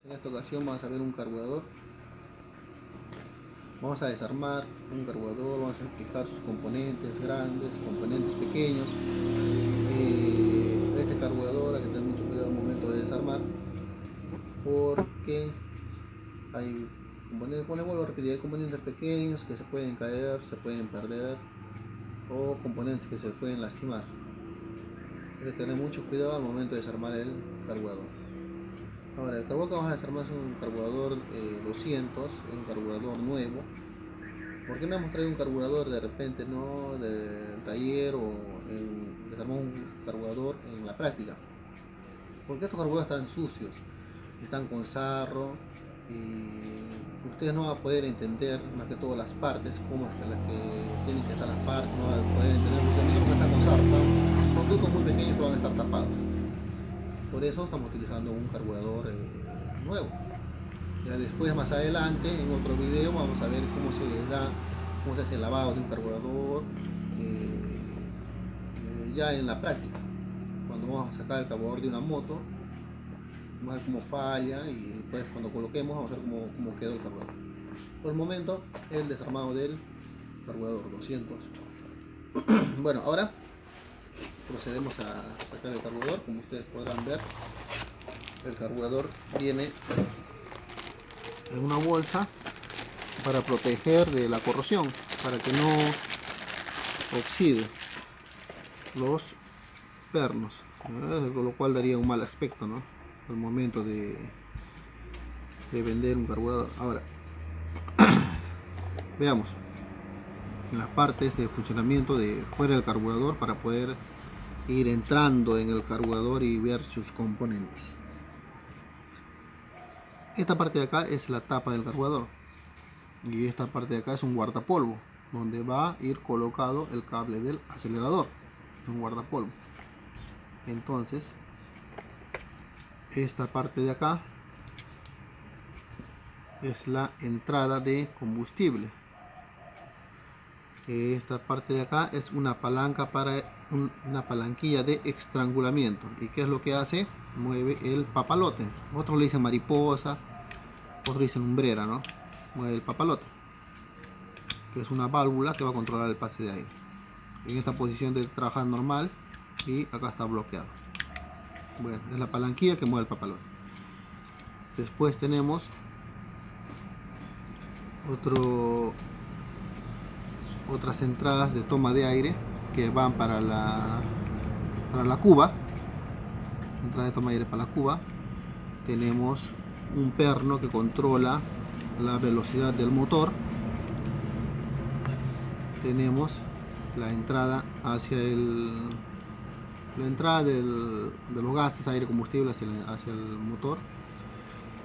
En esta ocasión vamos a ver un carburador. Vamos a desarmar un carburador, vamos a explicar sus componentes grandes, componentes pequeños. Este carburador hay que tener mucho cuidado al momento de desarmar, porque hay componentes, bueno, vuelvo a repetir, hay componentes pequeños que se pueden caer, se pueden perder, o componentes que se pueden lastimar. Hay que tener mucho cuidado al momento de desarmar el carburador. Ahora, el carburador que vamos a desarmar es un carburador 200, un carburador nuevo. ¿Por qué no hemos traído un carburador de repente, no del taller, o desarmamos un carburador en la práctica? Porque estos carburadores están sucios, están con sarro, y ustedes no van a poder entender más que todas las partes, cómo es las que tienen que estar las partes, no van a poder entender funcionamiento porque están con sarro, son ductos muy pequeños que van a estar tapados. Por eso estamos utilizando un carburador nuevo. Ya después, más adelante, en otro video vamos a ver cómo se hace el lavado de un carburador, ya en la práctica. Cuando vamos a sacar el carburador de una moto, vamos a ver cómo falla, y después cuando coloquemos vamos a ver cómo quedó el carburador. Por el momento, el desarmado del carburador 200. Bueno, ahora procedemos a sacar el carburador. Como ustedes podrán ver, el carburador viene en una bolsa para proteger de la corrosión, para que no oxide los pernos, lo cual daría un mal aspecto, ¿no?, al momento de vender un carburador. Ahora veamos en las partes de funcionamiento de fuera del carburador, para poder ir entrando en el carburador y ver sus componentes. Esta parte de acá es la tapa del carburador, y esta parte de acá es un guardapolvo donde va a ir colocado el cable del acelerador, un guardapolvo. Entonces, esta parte de acá es la entrada de combustible. Esta parte de acá es una palanca para una palanquilla de estrangulamiento. ¿Y qué es lo que hace? Mueve el papalote. Otros le dicen mariposa, otros dicen lumbrera, ¿no? Mueve el papalote, que es una válvula que va a controlar el pase de aire. En esta posición de trabajar normal, y acá está bloqueado. Bueno, es la palanquilla que mueve el papalote. Después tenemos otras entradas de toma de aire que van para la cuba. Entrada de toma de aire para la cuba. Tenemos un perno que controla la velocidad del motor. Tenemos la entrada hacia la entrada de los gases, aire, combustible hacia el motor.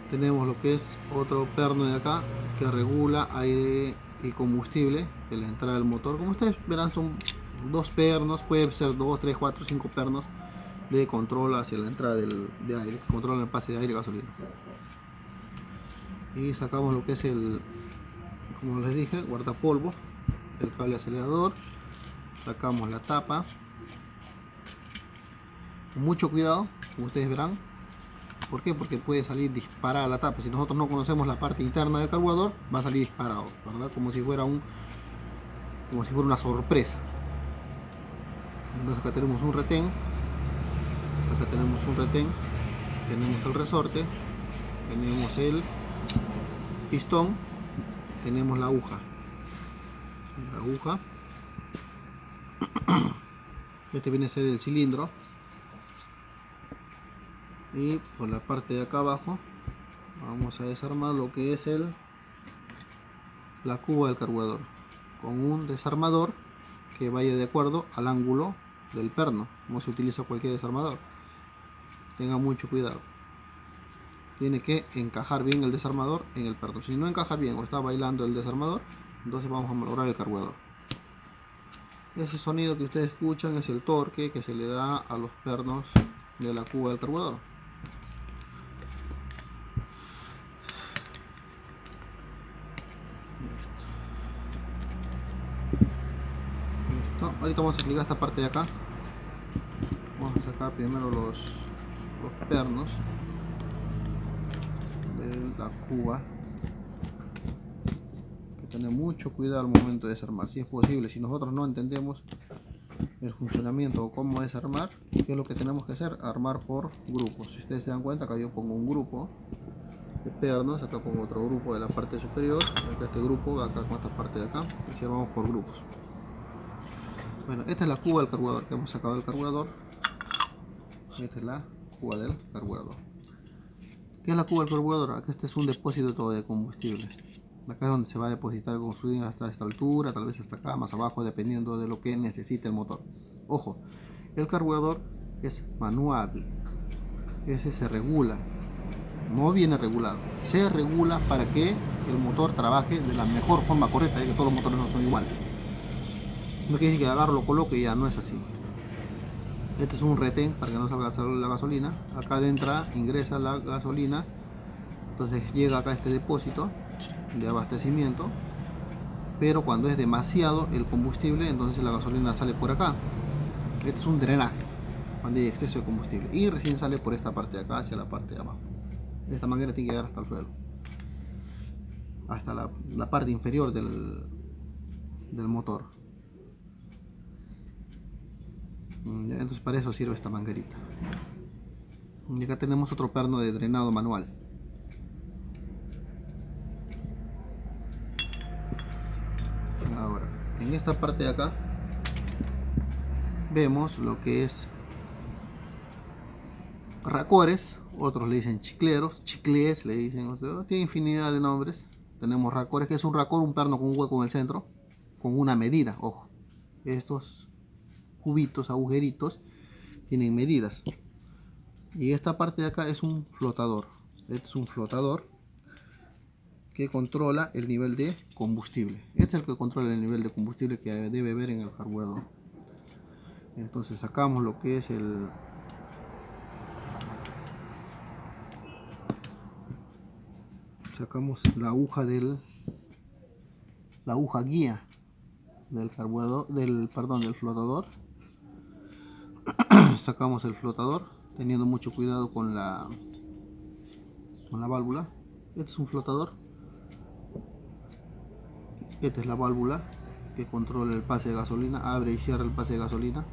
Tenemos lo que es otro perno de acá que regula aire y combustible de la entrada del motor. Como ustedes verán, son dos pernos, puede ser 2, 3, 4, 5 pernos de control hacia la entrada de aire, que controlan el pase de aire y gasolina. Y sacamos lo que es como les dije, guardapolvo, el cable acelerador. Sacamos la tapa con mucho cuidado, como ustedes verán. ¿Por qué? Porque puede salir disparada la tapa. Si nosotros no conocemos la parte interna del carburador, va a salir disparado, ¿verdad? Como si fuera una sorpresa. Entonces acá tenemos un retén, tenemos el resorte, tenemos el pistón, tenemos la aguja. Este viene a ser el cilindro. Y por la parte de acá abajo vamos a desarmar lo que es la cuba del carburador, con un desarmador que vaya de acuerdo al ángulo del perno, como se utiliza cualquier desarmador. Tenga mucho cuidado, tiene que encajar bien el desarmador en el perno. Si no encaja bien o está bailando el desarmador, entonces vamos a malograr el carburador. Ese sonido que ustedes escuchan es el torque que se le da a los pernos de la cuba del carburador. Ahorita vamos a aplicar esta parte de acá. Vamos a sacar primero los pernos la cuba, hay que tener mucho cuidado al momento de desarmar, si es posible. Si nosotros no entendemos el funcionamiento o cómo desarmar, ¿qué es lo que tenemos que hacer? Armar por grupos. Si ustedes se dan cuenta, acá yo pongo un grupo de pernos, acá pongo otro grupo de la parte superior, acá este grupo, acá con esta parte de acá, y si armamos por grupos. Bueno, esta es la cuba del carburador que hemos sacado del carburador. Esta es la cuba del carburador. ¿Qué es la cuba del carburador? Acá este es un depósito de combustible. Acá es donde se va a depositar el combustible hasta esta altura, tal vez hasta acá, más abajo, dependiendo de lo que necesite el motor. Ojo, el carburador es manual. Ese se regula. No viene regulado. Se regula para que el motor trabaje de la mejor forma correcta, ya que todos los motores no son iguales. No quiere decir que agarro, lo coloque y ya no es así. Este es un retén para que no salga la gasolina. Acá adentro ingresa la gasolina. Entonces llega acá este depósito de abastecimiento. Pero cuando es demasiado el combustible, entonces la gasolina sale por acá. Este es un drenaje cuando hay exceso de combustible. Y recién sale por esta parte de acá hacia la parte de abajo. Esta manguera tiene que llegar hasta el suelo. Hasta la parte inferior del motor. Entonces para eso sirve esta manguerita. Y acá tenemos otro perno de drenado manual. Ahora, en esta parte de acá vemos lo que es racores, otros le dicen chicleros, chiclés le dicen, o sea, tiene infinidad de nombres. Tenemos racores, que es un racor, un perno con un hueco en el centro, con una medida, ojo. Estos cubitos, agujeritos, tienen medidas. Y esta parte de acá es un flotador. Este es un flotador que controla el nivel de combustible. Este es el que controla el nivel de combustible que debe haber en el carburador. Entonces sacamos lo que es sacamos la aguja del guía del carburador, del flotador. Sacamos el flotador teniendo mucho cuidado con la válvula. Este es un flotador. Esta es la válvula que controla el pase de gasolina, abre y cierra el pase de gasolina.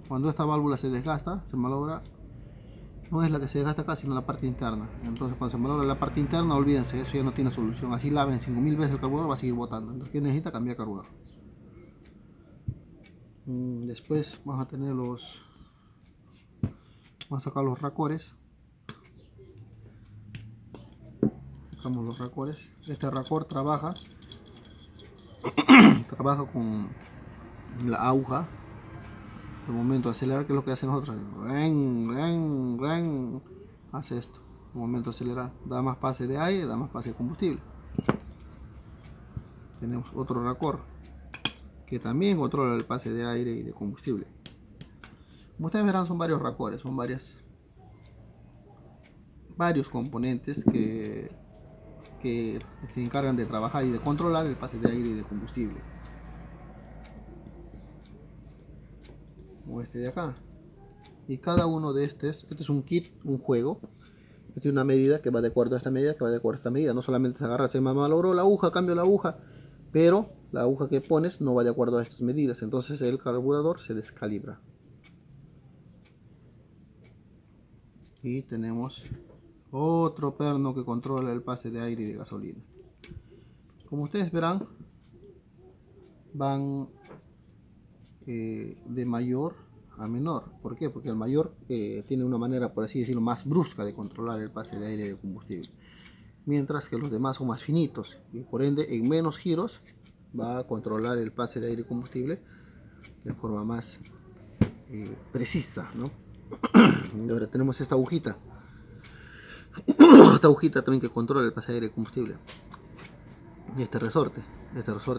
Cuando esta válvula se desgasta, se malogra, no es la que se desgasta acá, sino la parte interna. Entonces cuando se malogra la parte interna, olvídense, eso ya no tiene solución. Así laven 5000 veces el carburador, va a seguir botando. Entonces, ¿qué necesita? Cambiar carburador. Después vamos a tener vamos a sacar los racores. Sacamos los racores. Este racor trabaja con la aguja. Al momento de acelerar, ¿qué es lo que hace nosotros? Hace esto. Al momento de acelerar, da más pase de aire, da más pase de combustible. Tenemos otro racor que también controla el pase de aire y de combustible. Como ustedes verán, son varios racores, son varios componentes que se encargan de trabajar y de controlar el pase de aire y de combustible. Como este de acá. Y cada uno de este es un kit, un juego. Este es una medida que va de acuerdo a esta medida, que va de acuerdo a esta medida. No solamente se agarra, se malogró la aguja, cambio la aguja, pero la aguja que pones no va de acuerdo a estas medidas. Entonces el carburador se descalibra. Y tenemos otro perno que controla el pase de aire y de gasolina. Como ustedes verán, van de mayor a menor. ¿Por qué? Porque el mayor tiene una manera, por así decirlo, más brusca de controlar el pase de aire y de combustible, mientras que los demás son más finitos y por ende en menos giros va a controlar el pase de aire y combustible de forma más precisa, ¿no? Y ahora tenemos esta agujita también que controla el pase de aire y combustible, y este resorte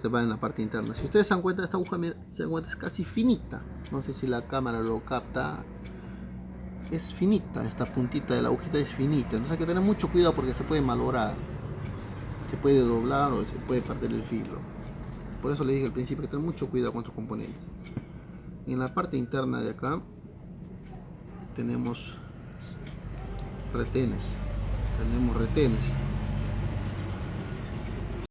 va en la parte interna. Si ustedes se dan cuenta, esta aguja, se dan cuenta, es casi finita. No sé si la cámara lo capta. Es finita, esta puntita de la agujita es finita. Entonces hay que tener mucho cuidado porque se puede malograr, se puede doblar o se puede perder el filo. Por eso les dije al principio que tener mucho cuidado con estos componentes. En la parte interna de acá tenemos retenes.